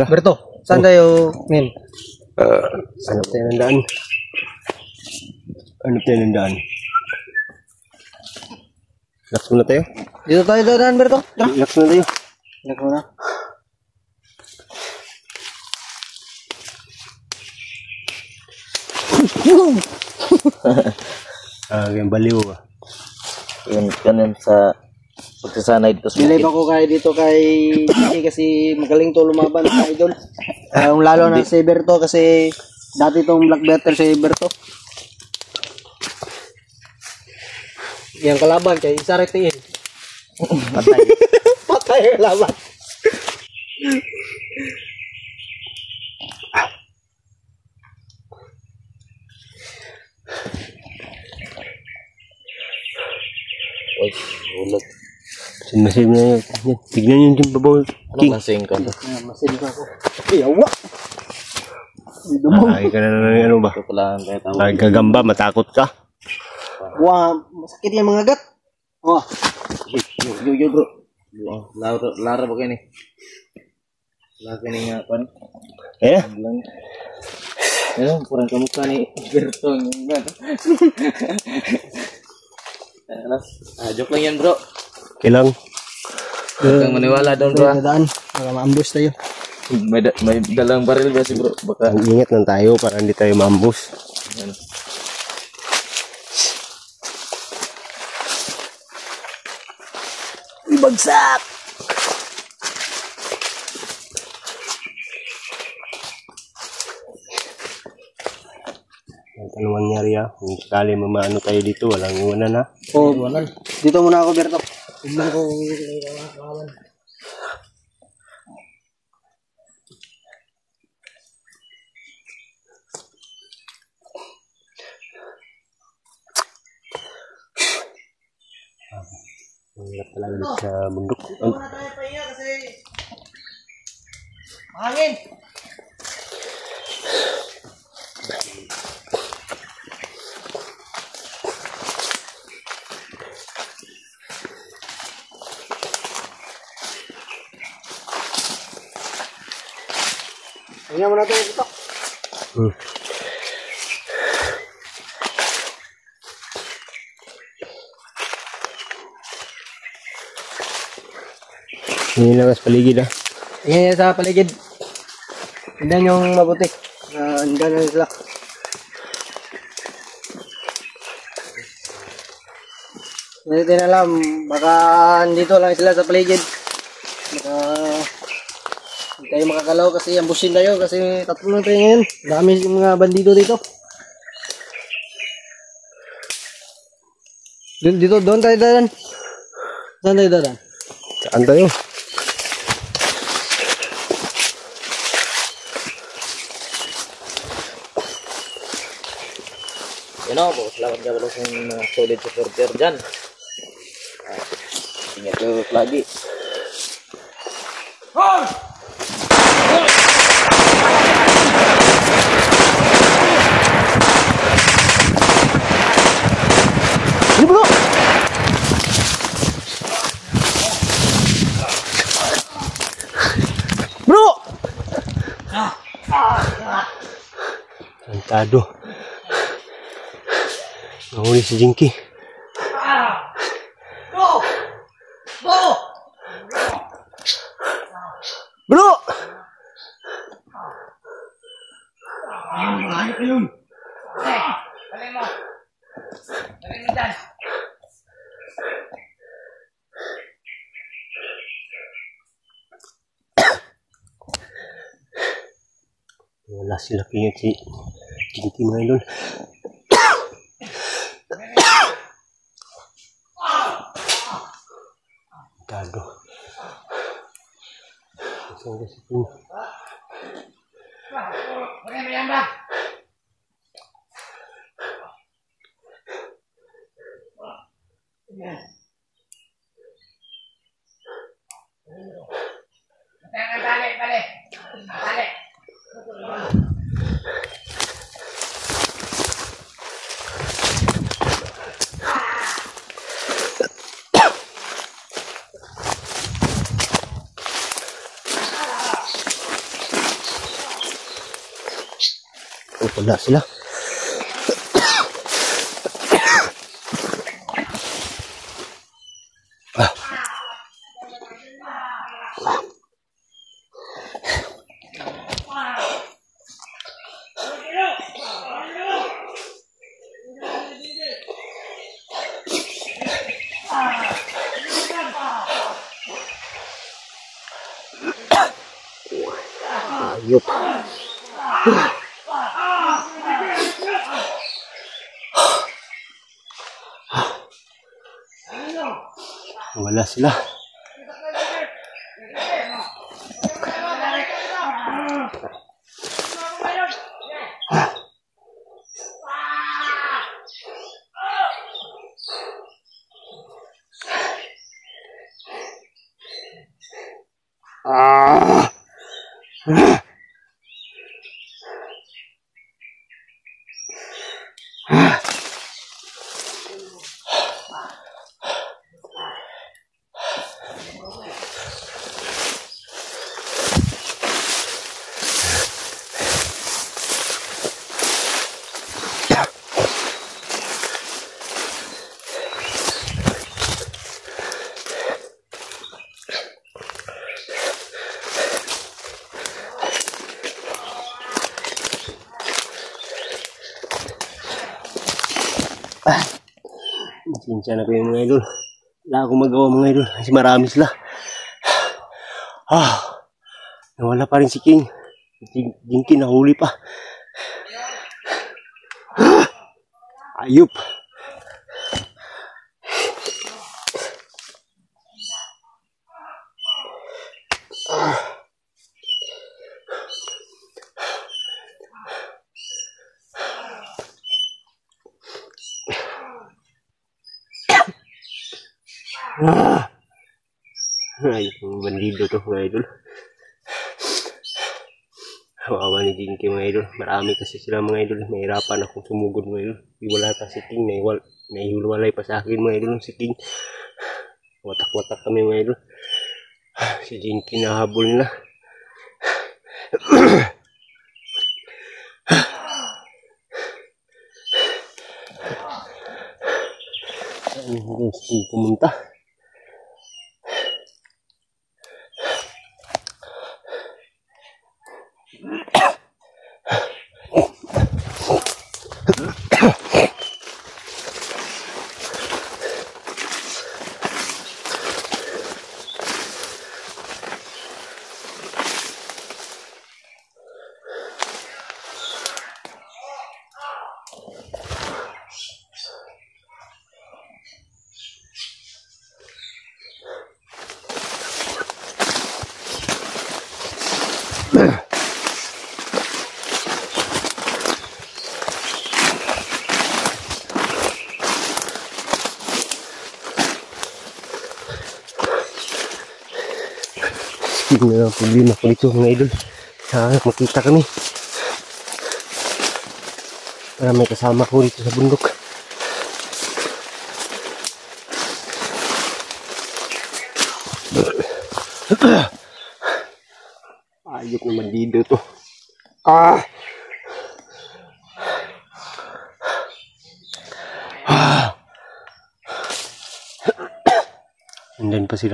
Berto, saan tayo, men? Hanap tayo ng daan. Hanap tayo ng daan. Relax muna tayo. Dito tayo dadaan, Berto. Relax muna tayo. Relax muna. Yung baliw ba? Yun, ganun sa pagsasanay dito sa Bilib ako kaya dito kay Jackie kasi magaling to lumaban sa idol. Lalo na si Berto kasi dati tong black better si Berto. Yang kalaban kay isa retiin. patay. Patay ang laban. Uy, ulog. Masim na yun. Tignan yun yung babaw. Anong lasing ka? Masin ako. Yawa. Ay ka na ng ano ba? Ito pala ang kaya tawag. Nagkagamba, matakot ka. Wah, masakit yung mga gat. Wah. Yo bro. Lara ba kayo ni? Lara kayo nga pan. Eh? Ayun, kurang kamukha ni Berto yung gano'n. Joke lang yan bro. Kailang. Huwag kang maniwala doon bro. Dadaan. Baka ma-ambush tayo. May dalang baril ba si bro? Baka Ingat lang tayo para hindi tayo maambus. yan. Ibagsak! Ano mangyari kung sakali mamaano tayo dito, walang iwanan ha. Oh, buwanan. Dito muna ako, Berto. Tignan ko yung kawan. Hirap talaga dito sa bundok. Muna tayo pa iya kasi hangin. Tingnan mo na tayo dito. Hindi lang sa paligid ha. Tingnan niya sa paligid. Tingnan yung mabuti. Andan na sila. Hindi din alam. Baka andito lang sila sa paligid. Baka hindi tayo makakalaw kasi ambusin tayo kasi tatlo lang tayo ngayon. Dami yung mga bandido dito. Dito, doon tayo dadan. Saan tayo dadan? Saan tayo? Yun o, salamat ka pala sa mga solid supporter dyan. Ingat kayo lagi. Ini bro! Bro! Santado. Nahuli si Jinky. Bro! Bro! Bro! Wala sila kaya si Jinky mga idol. Santado. Saan kasi ito? Wala sila. Ayup. Wala sila. Sinsya na kayo mga idol. Wala akong magawa mga idol kasi marami sila. Nawala pa rin si King. Jinky nahuli pa. Ayup. Ay, bandido to mga idol. Kawawa ni Jinky mga idol. Marami kasi sila mga idol. Mahirapan akong sumugod mga idol. Wala pa si King. Naihiwalay pa sa akin mga idol si King. Watak-watak kami mga idol. Si Jinky nahabol nila. Hindi pumunta. Yung problema ko dito mga idol, makita kami para may kasama ko dito sa bundok. Ayok naman dito to. And then pa si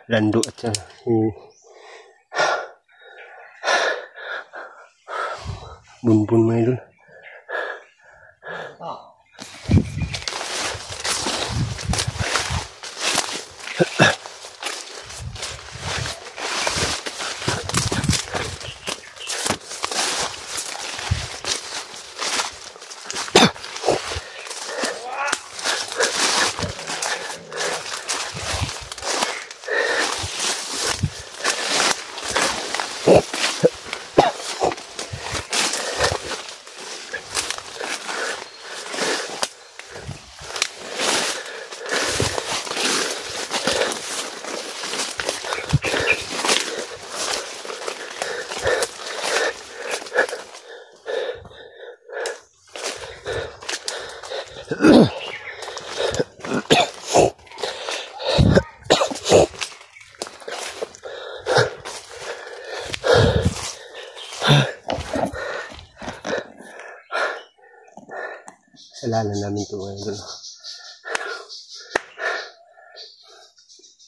Lando at si Bunbun mga idol. kilala namin ito mga idol.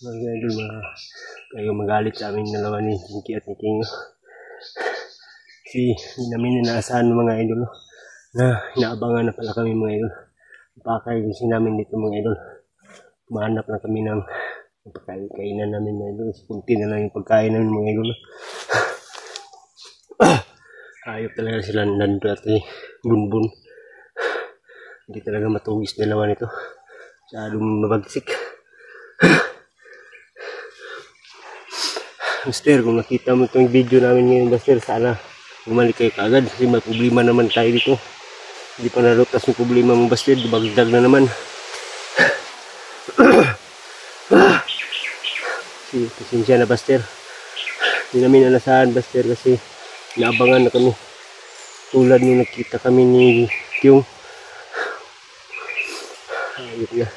Mga idol, kayo magalit sa amin dalawa ni Jinky at ni King. Kasi hindi namin inaasahan mga idol na inaabangan na pala kami mga idol. Pakay kasi namin dito mga idol. Mahanap na kami ng pagkainan namin mga idol. Kunti na lang yung pagkain namin mga idol. Ayop talaga sila Nando at Bunbun. Hindi talaga matugis dalawa nito. Masyadong mabagsik. Master, kung nakita mo itong video namin ngayon, Master, sana bumalik kayo kaagad kasi may problema naman tayo dito. Hindi pa nalutas yung problema mo, Master, bagdag na naman. Pasensya na, Master. Hindi namin alasahan, Master, kasi naabangan na kami. Tulad nung nakita kami ni Kyung. Ayun na.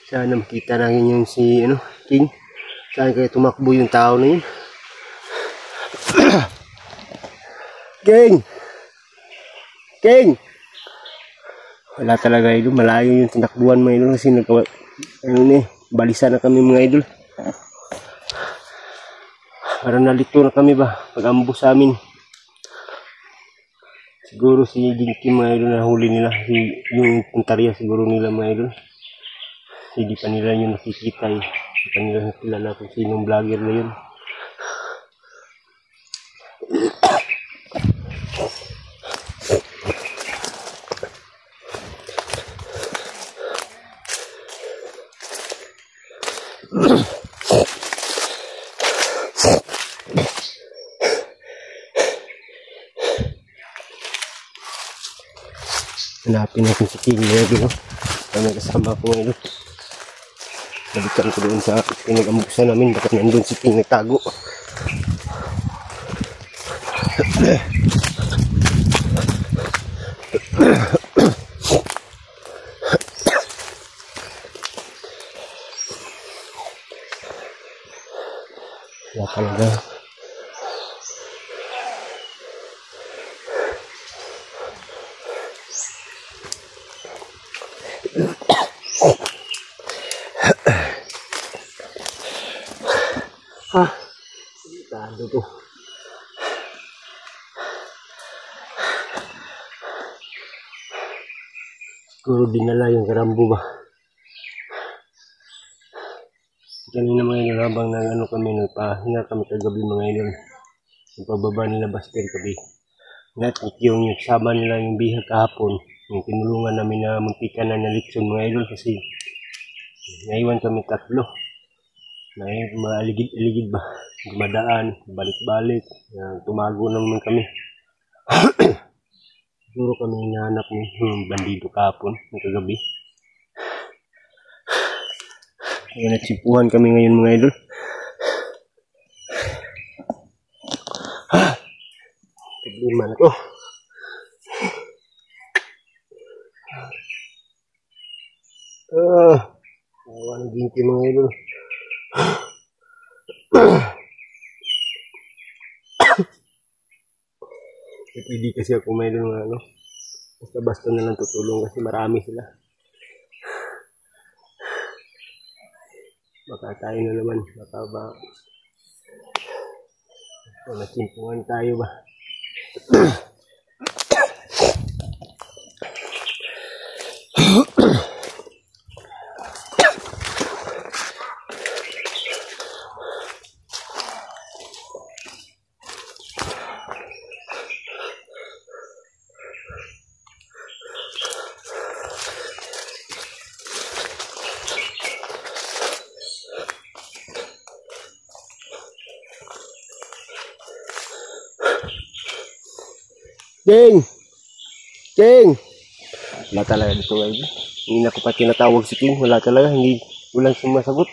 Sana makita namin yung si King. Saan kaya tumakbo yung tao na yun? King! King! Wala talaga idol. Malayo yung tinakbuhan mga idol. Kasi balisa na kami mga idol. Parang nalito na kami ba? Pag-ambos sa amin. Siguro si Jinky mga idol na huli nila. Yung puntarya siguro nila mga idol. Hindi pa nila yun nakikita eh. Hindi pa nila nakilala kung sinong vlogger na yun. Hanapin natin si King ngayon. Kami kasama ko ngayon. Balikan ko doon sa pinag-ambusan namin. Baka nandun si King nagtago. Wala talaga. Tado to. Siguro dinala yung karambo ba. Kanina mga idol habang kami nagpahinga kami kagabi mga idol. Yung pababa nila Master kagabi. Nga't yung sama nila yung bihag kahapon. Yung tinulungan namin na muntikan na nalitson mga idol kasi naiwan kami tatlo. May maaligid-aligid ba. Dumadaan, balik-balik. Tumago naman kami. Siguro kami hinahanap ng bandido kahapon ng kagabi. Kaya nagsipuhan kami ngayon mga idol. Problema na to. Awa na Jinky mga idol. Pwede kasi ako may idol mga basta-basta na lang tutulong kasi marami sila. Baka tayo na naman, baka ba nasimpungan tayo ba. King! King! Wala talaga dito ngayon. Hindi na ko pa tinatawag si King. Wala talaga. Hindi. Walang sumasagot.